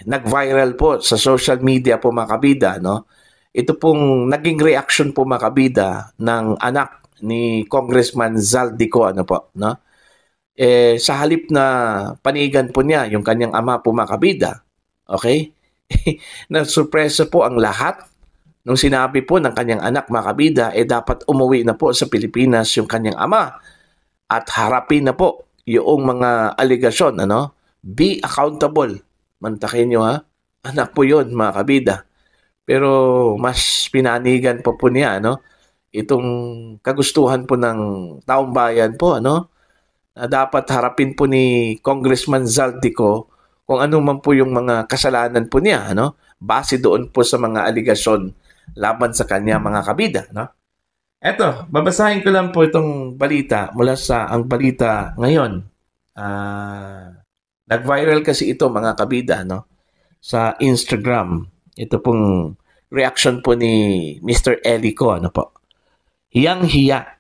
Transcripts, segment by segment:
nag-viral po sa social media po mga kabida, no? Ito pong naging reaction po mga kabida ng anak ni Congressman Zaldico, ano po, no? Sa halip na panigan po niya yung kanyang ama po mga kabida, okay? Nagsurpresa po ang lahat nung sinabi po ng kanyang anak mga kabida, dapat umuwi na po sa Pilipinas yung kanyang ama at harapin na po yung mga aligasyon, ano? Be accountable. Mantakin nyo ha. Anak po yun mga kabida. Pero mas pinanigan po niya, ano? Itong kagustuhan po ng taong bayan po, ano? Na dapat harapin po ni Congressman Zaldico kung ano man po yung mga kasalanan po niya, ano? Base doon po sa mga aligasyon laban sa kanya mga kabida, no? Eto, babasahin ko lang po itong balita mula sa Ang Balita Ngayon. Nag-viral kasi ito mga kabida, no? Sa Instagram. Ito pong reaction po ni Mr. Elico, ano po? Hiyang-hiya.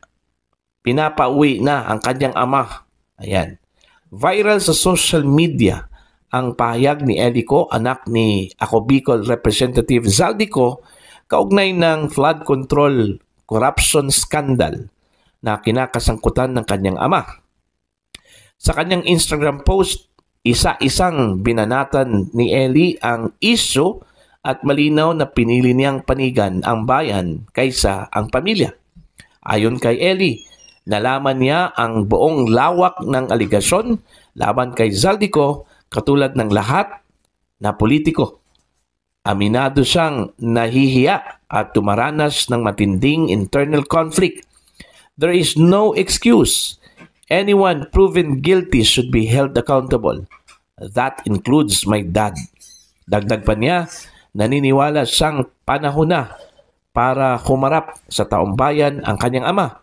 Pinapauwi na ang kanyang ama. Ayan. Viral sa social media ang pahayag ni Elico, anak ni Ako Bicol Representative Zaldico, kaugnay ng flood control corruption scandal na kinakasangkutan ng kanyang ama. Sa kanyang Instagram post, isa-isang binanatan ni Eli ang issue at malinaw na pinili niyang panigan ang bayan kaysa ang pamilya. Ayon kay Eli, nalaman niya ang buong lawak ng aligasyon laban kay Zaldico katulad ng lahat na politiko. Aminado siyang nahihiya at tumaranas ng matinding internal conflict. There is no excuse. Anyone proven guilty should be held accountable. That includes my dad. Dagdag pa niya, naniniwala siyang panahon na para humarap sa taong bayan ang kanyang ama.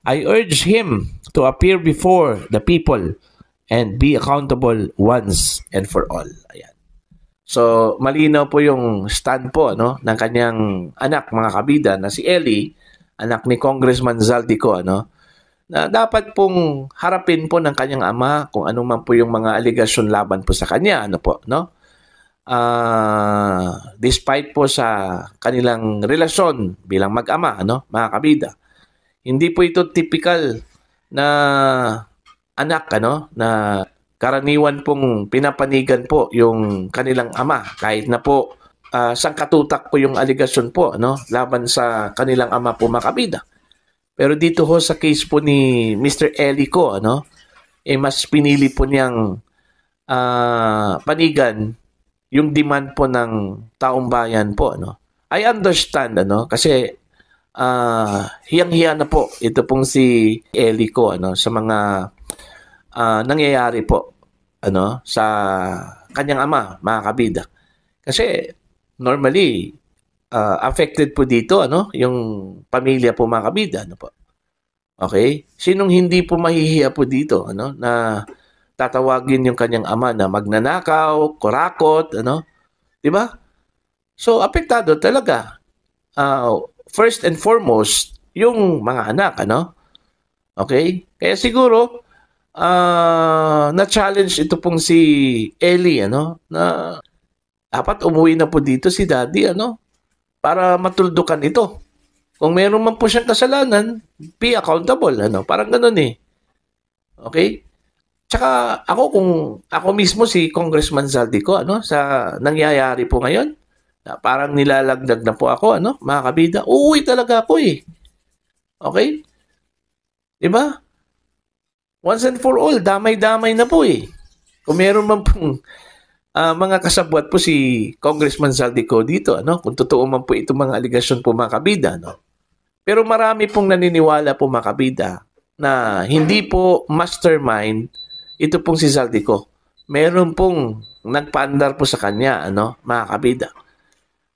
I urge him to appear before the people and be accountable once and for all. Ayan. So, malinaw po yung stand po, no, ng kanyang anak, mga kabida, na si Eli, anak ni Congressman Zaldico, ano, na dapat pong harapin po ng kanyang ama kung ano man po yung mga aligasyon laban po sa kanya, ano po, no? Despite po sa kanilang relasyon bilang mag-ama, ano, mga kabida, hindi po ito typical na anak, ano, na karaniwan pong pinapanigan po yung kanilang ama kahit na po sangkatutak po yung aligasyon po, no, laban sa kanilang ama po mga kabida. Pero dito ho sa case po ni Mr. Elico, ano, mas pinili po niyang panigan yung demand po ng taong bayan po, ano. I understand, ano, kasi hiyang-hiya na po ito pong si Elico, ano, sa mga nangyayari po, ano, sa kanyang ama, mga kabida. Kasi normally affected po dito, ano, yung pamilya po mga kabida, ano po. Okay? Sinong hindi po mahihiya po dito, ano, na tatawagin yung kanyang ama na magnanakaw, kurakot, ano? 'Di ba? So apektado talaga. First and foremost, yung mga anak, ano? Okay? Kaya siguro na-challenge ito pong si Eli, ano, na dapat umuwi na po dito si daddy, ano, para matuldukan ito. Kung meron man po siyang kasalanan, be accountable, ano, parang ganun eh. Okay? Tsaka ako, kung ako mismo si Congressman Zaldico, ano, sa nangyayari po ngayon, na parang nilalagdag na po ako, ano, mga kabida, uuwi talaga ako eh. Okay? Diba? Once and for all, damay-damay na po eh. Kung meron man pong mga kasabwat po si Congressman Zaldico dito, ano, kung totoo man po itong mga aligasyon po mga kabida, no? Pero marami pong naniniwala po mga kabida na hindi po mastermind ito pong si Zaldico. Meron pong nagpaandar po sa kanya, ano, mga kabida.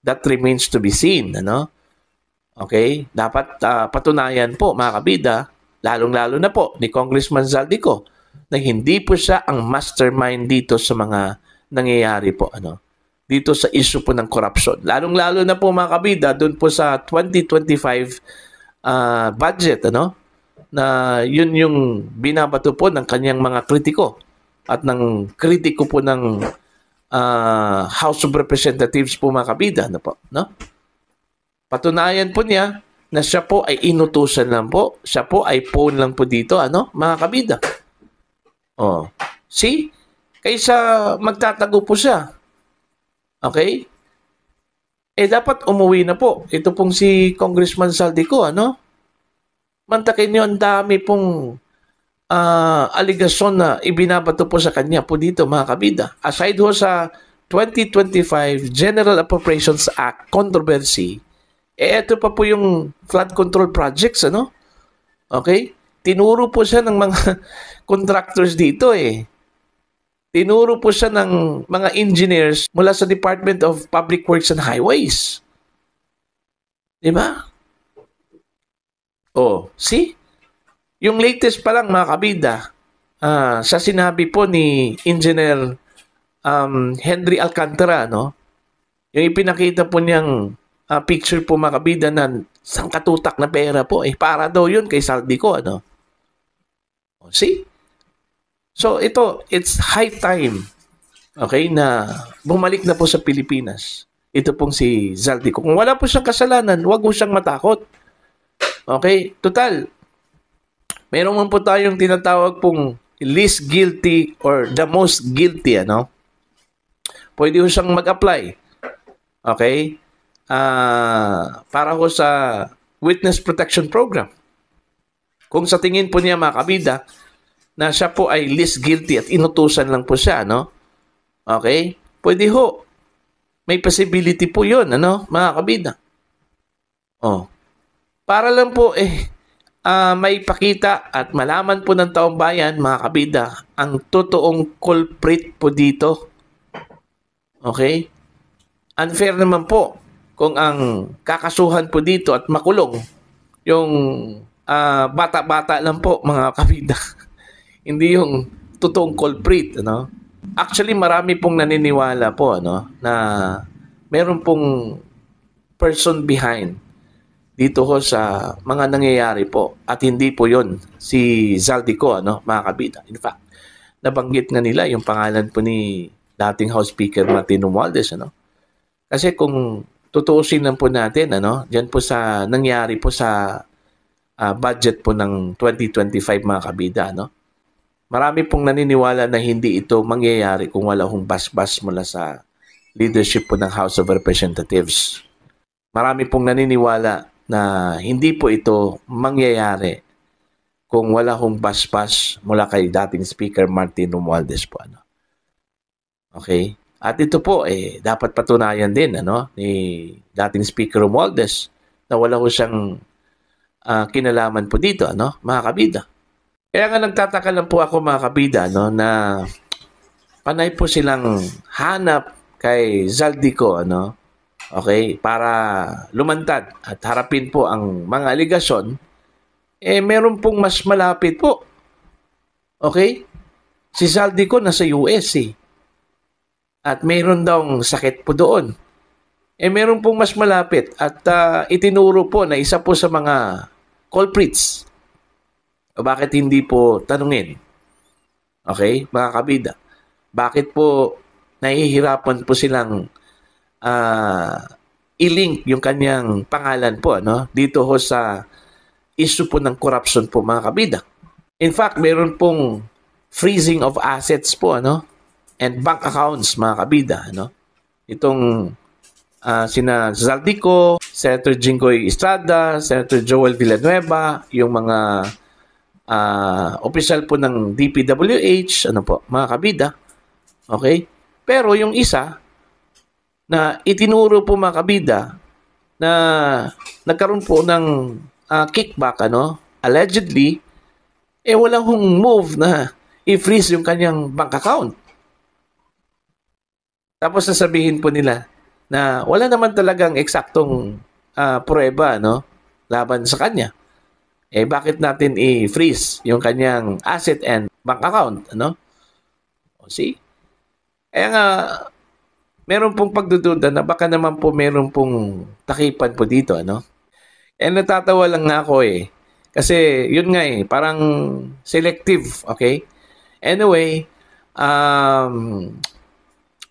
That remains to be seen, ano? Okay? Dapat patunayan po, mga kabida, lalong-lalo na po ni Congressman Zaldico, na hindi po siya ang mastermind dito sa mga nangyayari po, ano, dito sa issue po ng corruption. Lalong-lalo na po mga kabida, doon po sa 2025 budget, ano, na yun yung binabato po ng kanyang mga kritiko at ng kritiko po ng House of Representatives po mga kabida, ano po, no? Patunayan po niya na siya po ay inutusan lang po. Siya po ay phone lang po dito, ano, mga kabida. Oh, see? Kaysa magtatago po siya. Okay? Dapat umuwi na po. Ito pong si Congressman Saldico, ano? Mantakin niyo, ang dami pong aligasyon na ibinabato po sa kanya po dito, mga kabida. Aside ho sa 2025 General Appropriations Act controversy, ito pa po yung flood control projects, ano? Okay? Tinuro po siya ng mga contractors dito Tinuro po siya ng mga engineers mula sa Department of Public Works and Highways. Diba? Oh, see? Yung latest pa lang mga kabida, sa sinabi po ni Engineer Henry Alcantara, no? Yung ipinakita po niyang picture po mga kabida na sangkatutak na pera po, para daw yun kay Saldico, ano? Oh, see? So it's high time, okay, na bumalik na po sa Pilipinas. Ito pong si Saldico. Kung wala po siyang kasalanan, huwag po siyang matakot. Okay? Total, meron man po tayong tinatawag pong least guilty or the most guilty, ano? Pwede po siyang mag-apply. Okay? Para ho sa Witness Protection Program. Kung sa tingin po niya mga kabida, na siya po ay least guilty at inutusan lang po siya, no? Okay? Pwede ho. May possibility po yun, ano, mga kabida. Oh. Para lang po, may pakita at malaman po ng taong bayan, mga kabida, ang totoong culprit po dito. Okay? Unfair naman po kung ang kakasuhan po dito at makulong yung bata-bata lang po, mga kabida. Hindi yung totoong culprit, ano? Actually, marami pong naniniwala po, ano, na meron pong person behind dito ho sa mga nangyayari po. At hindi po yon si Saldico, ano, mga kabida. In fact, nabanggit nga nila yung pangalan po ni dating House Speaker Martin Romualdez, ano? Kasi kung tutuusin lang po natin, ano, diyan po sa nangyari po sa budget po ng 2025, mga kabida, ano? Marami pong naniniwala na hindi ito mangyayari kung wala hong basbas mula sa leadership po ng House of Representatives. Marami pong naniniwala na hindi po ito mangyayari kung wala hong basbas mula kay dating Speaker Martin Romualdez po, ano. Okay? At ito po dapat patunayan din, ano, ni dating Speaker Romualdez na wala ho siyang kinalaman po dito, ano, mga kabida. Kaya nga nagtataka lang po ako, mga kabida, no, na panay po silang hanap kay Saldico, ano, okay, para lumantad at harapin po ang mga aligasyon, meron pong mas malapit po. Okay? Si Saldico nasa US at meron daw sakit po doon. Meron pong mas malapit at itinuro po na isa po sa mga culprits. O bakit hindi po tanungin? Okay, mga kabida. Bakit po nahihirapan po silang i-link yung kanyang pangalan po, no, dito ho sa issue po ng corruption po, mga kabida. In fact, meron pong freezing of assets po, ano, and bank accounts, mga kabida, ano. Itong sina Saldico, Senator Jinggoy Estrada, Senator Joel Villanueva, yung mga opisyal po ng DPWH, ano po, mga kabida. Okay? Pero yung isa na itinuro po, mga kabida, na nagkaroon po ng kickback, ano, allegedly, walang hong move na i-freeze yung kanyang bank account. Tapos sasabihin po nila na wala naman talagang eksaktong prueba, no, laban sa kanya. Bakit natin i-freeze yung kanyang asset and bank account, ano? O, see? Kaya nga, meron pong pagdududa na baka naman po meron pong takipan po dito, ano? Natatawa lang nga ako Kasi, yun nga parang selective, okay? Anyway,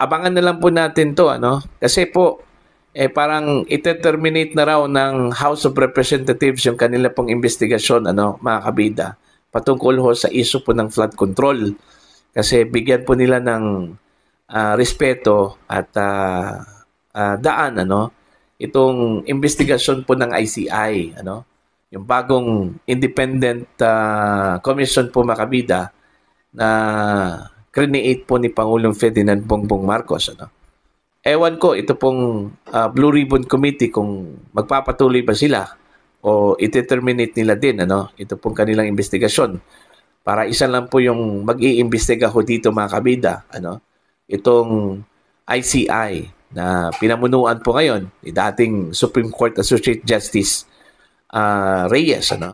abangan na lang po natin to, ano? Kasi po, parang ite-terminate na raw ng House of Representatives yung kanila pong investigasyon, ano, mga kabida, patungkol ho sa issue po ng flood control. Kasi bigyan po nila ng respeto at daan, ano, itong investigasyon po ng ICI, ano, yung bagong independent commission po, mga kabida, na create po ni Pangulong Ferdinand Bongbong Marcos, ano. Ewan ko, ito pong Blue Ribbon Committee, kung magpapatuloy ba sila o ite-terminate nila din, ano, ito pong kanilang investigasyon. Para isa lang po yung mag-iimbestiga ho dito, mga kabida, ano, itong ICI na pinamunuan po ngayon ni dating Supreme Court Associate Justice Reyes, ano.